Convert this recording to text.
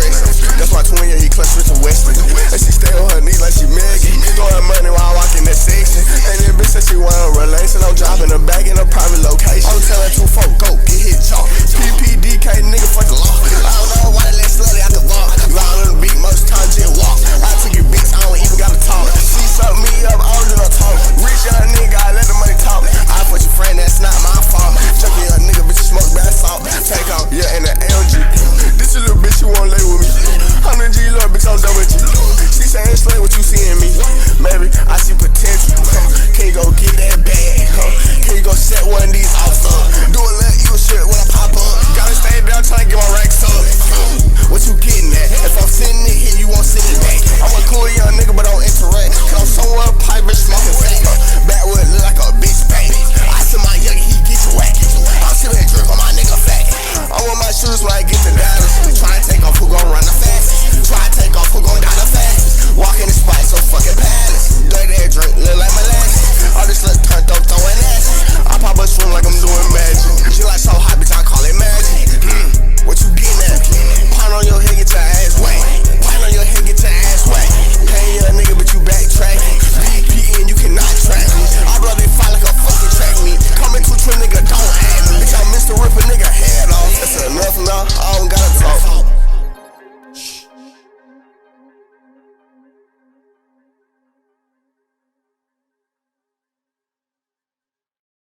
stress. That's my twin, yeah, he clutch with some Weston. And she stay on her knees like she Maggie. Throwing money while I walk in that section. And then bitch said she want a relation. I'm dropping her back in a private location. I'm telling 2 folk, go, get hit chalk. PPDK, nigga, fuck the law. I don't know why that let slutty, I can walk. Loud on the beat, most times just walk. I took your bitch, I don't even gotta talk. She suck me up, I don't do no talk. Rich young nigga, I let the money talk. I put your friend, that's not my fault. Junkie young nigga, bitch, you smoke bad salt. Take off, yeah, in the AMG. This is a little bitch, you won't lay with me. 100 G, little bitch, I'm double G. She saying slay what you see in me. Maybe I see potential. Can you go get that bag? Can you go set one of these off? Do a little evil shit when I pop up. Gotta stay down, tryna get my racks up. What you getting at? If I'm sitting in here, you won't sit it back. I'm a cool young nigga, but don't interact. Cause I'm somewhere pipe, bitch, smoking fat. Backwood look like a bitch bang. I see my young, he get you whack. I'm sipping drink on my nigga fat. I want my shoes when I get to Dallas. Try and take off, who gon' run the fastest? Try and take off, who gon' die the fastest? Walk in the spot, so fucking palace. Dirty air drink, look like molasses. All this look turned up, throwing asses. I pop a swim like I'm doing magic. She like